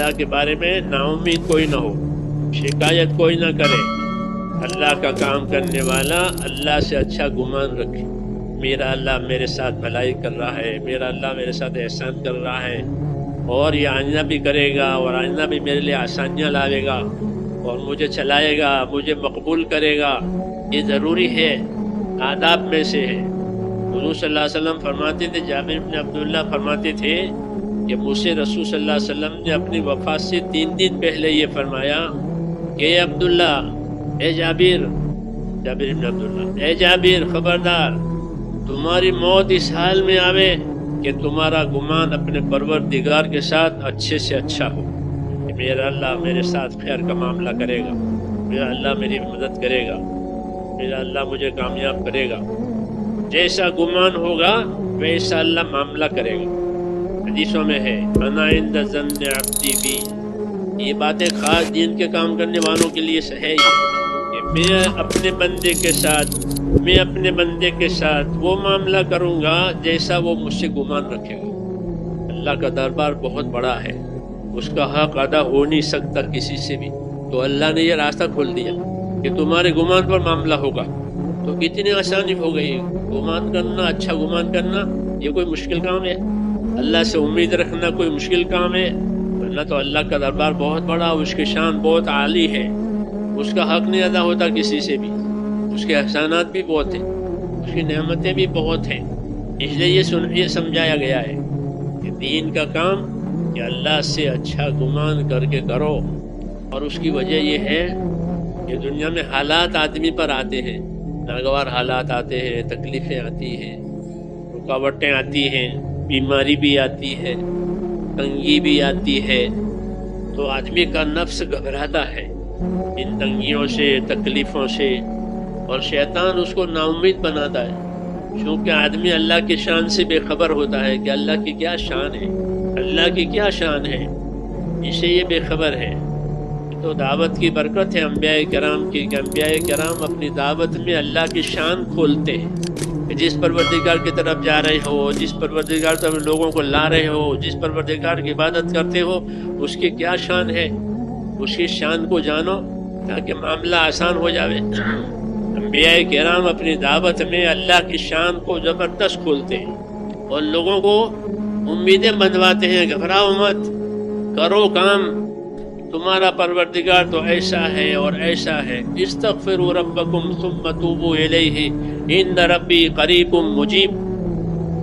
اللہ کے بارے میں نا امید کوئی نہ ہو، شکایت کوئی نہ کرے۔ اللہ کا کام کرنے والا اللہ سے اچھا گمان رکھے، میرا اللہ میرے ساتھ بھلائی کر رہا ہے، میرا اللہ میرے ساتھ احسان کر رہا ہے، اور یہ آئندہ بھی کرے گا، اور آئندہ بھی میرے لیے آسانیاں لاوے گا، اور مجھے چلائے گا، مجھے مقبول کرے گا۔ یہ ضروری ہے، آداب میں سے ہے۔ حضور صلی اللہ علیہ وسلم فرماتے تھے، جابر بن عبداللہ فرماتے تھے کہ مجھ سے رسول صلی اللہ علیہ وسلم نے اپنی وفات سے 3 دن پہلے یہ فرمایا کہ اے عبداللہ، اے جابر بن عبداللہ، اے جابر خبردار، تمہاری موت اس حال میں آوے کہ تمہارا گمان اپنے پروردگار کے ساتھ اچھے سے اچھا ہو، کہ میرا اللہ میرے ساتھ خیر کا معاملہ کرے گا، میرا اللہ میری مدد کرے گا، میرا اللہ مجھے کامیاب کرے گا۔ جیسا گمان ہوگا ویسا اللہ معاملہ کرے گا۔ حدیثوں میں ہے انا عند ظن عبدی بی، یہ باتیں خاص دین کے کام کرنے والوں کے لیے ہے کہ میں اپنے بندے کے ساتھ وہ معاملہ کروں گا جیسا وہ مجھ سے گمان رکھے گا۔ اللہ کا دربار بہت بڑا ہے، اس کا حق ادا ہو نہیں سکتا کسی سے بھی، تو اللہ نے یہ راستہ کھول دیا کہ تمہارے گمان پر معاملہ ہوگا، تو کتنی آسانی ہو گئی۔ گمان کرنا، اچھا گمان کرنا، یہ کوئی مشکل کام ہے؟ اللہ سے امید رکھنا کوئی مشکل کام ہے؟ ورنہ تو اللہ کا دربار بہت بڑا، اس کی شان بہت عالی ہے، اس کا حق نہیں ادا ہوتا کسی سے بھی، اس کے احسانات بھی بہت ہیں، اس کی نعمتیں بھی بہت ہیں۔ اس لیے یہ سمجھایا گیا ہے کہ دین کا کام کہ اللہ سے اچھا گمان کر کے کرو، اور اس کی وجہ یہ ہے کہ دنیا میں حالات آدمی پر آتے ہیں، ناگوار حالات آتے ہیں، تکلیفیں آتی ہیں، رکاوٹیں آتی ہیں، بیماری بھی آتی ہے، تنگی بھی آتی ہے، تو آدمی کا نفس گھبراتا ہے ان تنگیوں سے، تکلیفوں سے، اور شیطان اس کو نا امید بناتا ہے، کیونکہ آدمی اللہ کی شان سے بے خبر ہوتا ہے کہ اللہ کی کیا شان ہے، اللہ کی کیا شان ہے، اسے یہ بے خبر ہے۔ تو دعوت کی برکت ہے انبیاء کرام کی کہ انبیاء کرام اپنی دعوت میں اللہ کی شان کھولتے ہیں، کہ جس پروردگار کی طرف جا رہے ہو، جس پروردگار طرف لوگوں کو لا رہے ہو، جس پروردگار کی عبادت کرتے ہو، اس کی کیا شان ہے، اس کی شان کو جانو تاکہ معاملہ آسان ہو جاوے۔ انبیاء کرام اپنی دعوت میں اللہ کی شان کو زبردست کھولتے ہیں اور لوگوں کو امیدیں بندھواتے ہیں، گھبراؤ مت، کرو کام، تمہارا پروردگار تو ایسا ہے اور ایسا ہے۔ استغفروا ربکم ثم توبوا الیہ ان ربی قریب مجیب۔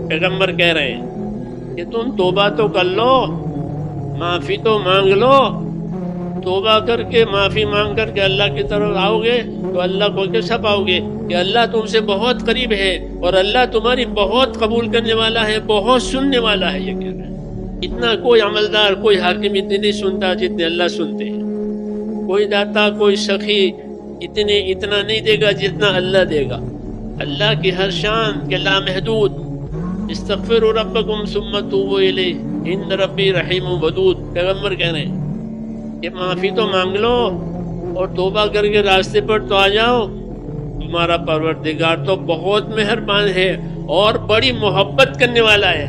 پیغمبر کہہ رہے ہیں کہ تم توبہ تو کر لو، معافی تو مانگ لو، توبہ کر کے معافی مانگ کر کے اللہ کی طرف آؤ گے تو اللہ کو کیسا پاؤ گے کہ اللہ تم سے بہت قریب ہے اور اللہ تمہاری بہت قبول کرنے والا ہے، بہت سننے والا ہے۔ یہ کہہ رہے ہیں اتنا کوئی عملدار، کوئی حاکم اتنے نہیں سنتا جتنے اللہ سنتے ہیں، کوئی داتا، کوئی سخی اتنا نہیں دے گا جتنا اللہ دے گا۔ اللہ کی ہر شان کہ لامحدود۔ استغفروا ربکم ثم توبوا الیہ ان ربی رحیم ودود۔ پیغمبر کہہ رہے ہیں کہ معافی تو مانگ لو اور توبہ کر کے راستے پر تو آ جاؤ، تمہارا پروردگار تو بہت مہربان ہے اور بڑی محبت کرنے والا ہے۔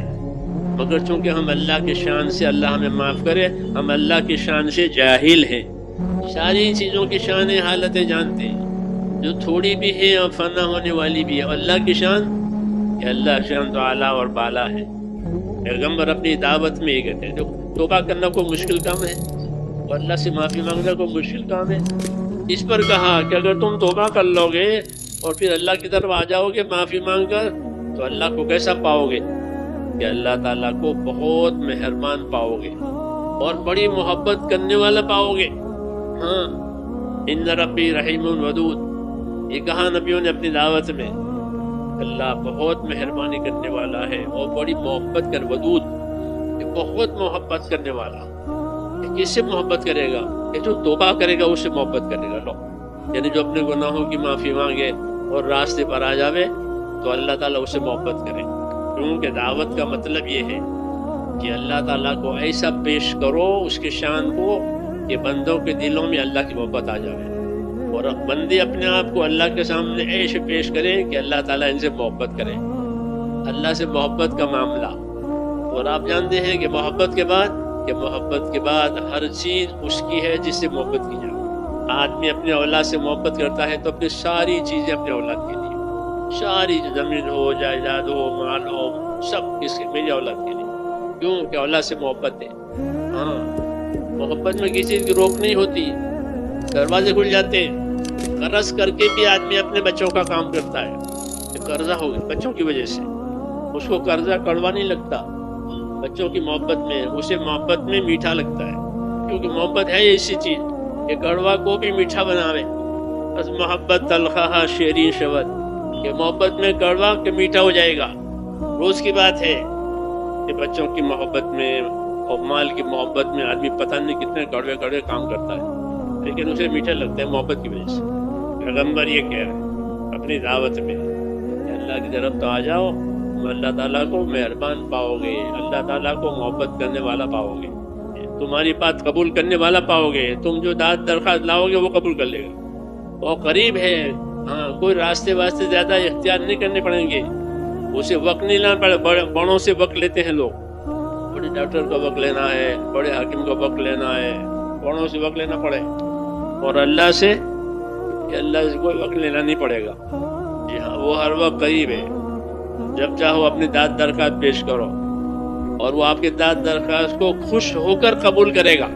مگر چونکہ ہم اللہ کی شان سے، اللہ ہمیں معاف کرے، ہم اللہ کی شان سے جاہل ہیں، ساری چیزوں کی شان حالتیں جانتے ہیں، جو تھوڑی بھی ہیں اور فنا ہونے والی بھی ہے۔ اللہ کی شان کہ اللہ شان تو اعلیٰ اور بالا ہے۔ پیغمبر اپنی دعوت میں یہ کہتے ہیں، جو توبہ کرنا کوئی مشکل کام ہے اور اللہ سے معافی مانگنا کوئی مشکل کام ہے؟ اس پر کہا کہ اگر تم توبہ کر لو گے اور پھر اللہ کی طرف آ جاؤ گے معافی مانگ کر، تو اللہ کو کیسا پاؤ گے کہ اللہ تعالیٰ کو بہت مہربان پاؤ گے اور بڑی محبت کرنے والا پاؤ گے۔ ہاں، ان ربی رحیم ودود، یہ کہا نبیوں نے اپنی دعوت میں، اللہ بہت مہربانی کرنے والا ہے اور بڑی محبت کر، ودود یہ بہت محبت کرنے والا۔ کس سے محبت کرے گا؟ کہ جو توبہ کرے گا اس سے محبت کرے گا۔ لو، یعنی جو اپنے گناہوں کی معافی مانگے اور راستے پر آ جاوے تو اللہ تعالیٰ اس سے محبت کرے، کیونکہ دعوت کا مطلب یہ ہے کہ اللہ تعالیٰ کو ایسا پیش کرو، اس کی شان کو، کہ بندوں کے دلوں میں اللہ کی محبت آ جائے، اور بندے اپنے آپ کو اللہ کے سامنے ایسے پیش کریں کہ اللہ تعالیٰ ان سے محبت کرے۔ اللہ سے محبت کا معاملہ، اور آپ جانتے ہیں کہ محبت کے بعد کہ محبت کے بعد ہر چیز اس کی ہے جس سے محبت کی جائے۔ آدمی اپنے اولاد سے محبت کرتا ہے تو اپنی ساری چیزیں اپنے اولاد کے لیے، ساری زمین ہو، جائیداد ہو، مال ہو، سب کس کے؟ میری اولاد کے لیے۔ کیوں کہ اولاد سے محبت ہے۔ ہاں، محبت میں کسی چیز کی روک نہیں ہوتی، دروازے کھل جاتے ہیں۔ قرض کر کے بھی آدمی اپنے بچوں کا کام کرتا ہے کہ قرضہ ہو گیا بچوں کی وجہ سے، اس کو قرضہ کڑوا نہیں لگتا بچوں کی محبت میں، اسے محبت میں میٹھا لگتا ہے، کیونکہ محبت ہے ایسی چیز کہ کڑوا کو بھی میٹھا بناوے۔ بس محبت تلخہ شیرین شود، کہ محبت میں کڑوا کہ میٹھا ہو جائے گا۔ روز کی بات ہے کہ بچوں کی محبت میں اور مال کی محبت میں آدمی پتہ نہیں کتنے کڑوے کڑوے کام کرتا ہے، لیکن اسے میٹھا لگتا ہے محبت کی وجہ سے۔ پیغمبر یہ کہہ رہے ہیں اپنی دعوت میں کہ اللہ کی طرف تو آ جاؤ، اللہ تعالیٰ کو مہربان پاؤ گے، اللہ تعالیٰ کو محبت کرنے والا پاؤ گے، تمہاری بات قبول کرنے والا پاؤ گے، تم جو داد درخواست لاؤ گے وہ قبول کر لے گا، وہ قریب ہے۔ ہاں، کوئی راستے واسطے زیادہ اختیار نہیں کرنے پڑیں گے، اسے وقت نہیں لانا پڑے۔ بڑوں سے وقت لیتے ہیں لوگ، بڑے ڈاکٹر کا وقت لینا ہے، بڑے حاکم کا وقت لینا ہے، بڑوں سے وقت لینا پڑے، اور اللہ سے کہ اللہ سے کوئی وقت لینا نہیں پڑے گا۔ جی ہاں، وہ ہر وقت قریب ہے، جب چاہو اپنی داد درخواست پیش کرو اور وہ آپ کے داد درخواست کو خوش ہو کر قبول کرے گا۔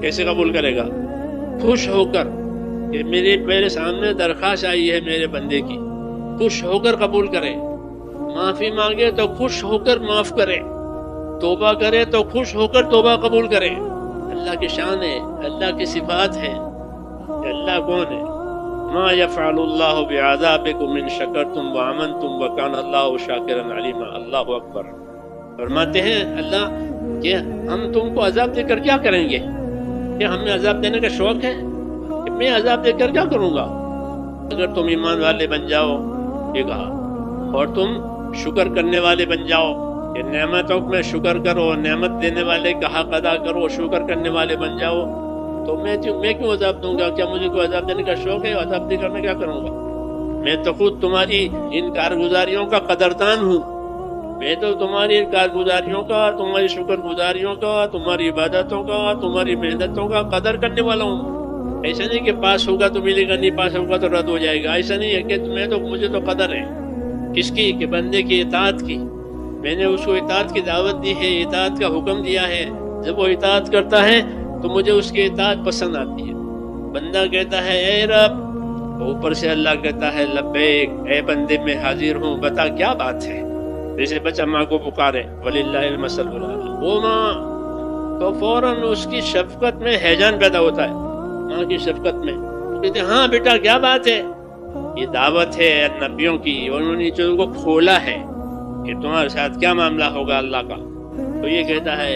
کیسے قبول کرے گا؟ خوش ہو کر کہ میرے سامنے درخواست آئی ہے میرے بندے کی، خوش ہو کر قبول کرے۔ معافی مانگے تو خوش ہو کر معاف کرے، توبہ کرے تو خوش ہو کر توبہ قبول کرے۔ اللہ کی شان ہے، اللہ کی صفات ہے کہ اللہ کون ہے؟ ما یفعل اللہ بعذابکم ان شکرتم وآمنتم وکان اللہ شاکرا علیما۔ اللہ اکبر۔ فرماتے ہیں اللہ کہ ہم تم کو عذاب دے کر کیا کریں گے؟ کہ ہمیں عذاب دینے کا شوق ہے کہ میں عذاب دے کر کیا کروں گا؟ اگر تم ایمان والے بن جاؤ، یہ کہا، اور تم شکر کرنے والے بن جاؤ کہ نعمتوں میں شکر کرو، نعمت دینے والے کا حق ادا کرو، شکر کرنے والے بن جاؤ، تو میں کیوں عذاب دوں گا؟ کیا مجھے کوئی عذاب دینے کا شوق ہے؟ عذاب دے کر میں کیا کروں گا؟ میں تو خود تمہاری ان کارگزاریوں کا قدردان ہوں، میں تو تمہاری ان کارگزاریوں کا، تمہاری شکر گزاریوں کا، تمہاری عبادتوں کا، تمہاری محنتوں کا قدر کرنے والا ہوں۔ ایسا نہیں کہ پاس ہوگا تو ملے گا، نہیں پاس ہوگا تو رد ہو جائے گا، ایسا نہیں ہے کہ مجھے تو قدر ہے۔ کس کی؟ کہ بندے کی اطاعت کی۔ میں نے اس کو اطاعت کی دعوت دی ہے، اطاعت کا حکم دیا ہے، جب وہ اطاعت کرتا ہے تو مجھے اس کی اطاعت پسند آتی ہے۔ بندہ کہتا ہے اے رب، اوپر سے اللہ کہتا ہے لبیک، اے بندے میں حاضر ہوں، بتا کیا بات ہے۔ جیسے بچہ ماں کو پکارے، وللہ المثل الاعلی، وہ ماں تو فوراً اس کی شفقت میں ہیجان پیدا ہوتا ہے، ماں کی شفقت میں کہتے ہیں ہاں بیٹا کیا بات ہے۔ یہ دعوت ہے نبیوں کی، انہوں نے چیزوں کو کھولا ہے کہ تمہارے ساتھ کیا معاملہ ہوگا اللہ کا۔ تو یہ کہتا ہے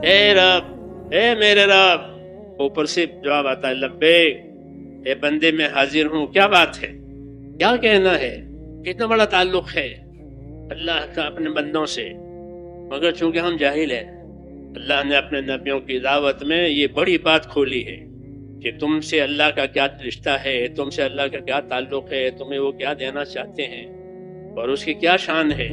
اے رب، اے میرے رب، اوپر سے جواب آتا ہے لبیک، اے بندے میں حاضر ہوں، کیا بات ہے، کیا کہنا ہے۔ کتنا بڑا تعلق ہے اللہ کا اپنے بندوں سے، مگر چونکہ ہم جاہل ہیں، اللہ نے اپنے نبیوں کی دعوت میں یہ بڑی بات کھولی ہے کہ تم سے اللہ کا کیا رشتہ ہے، تم سے اللہ کا کیا تعلق ہے، تمہیں وہ کیا دینا چاہتے ہیں اور اس کی کیا شان ہے۔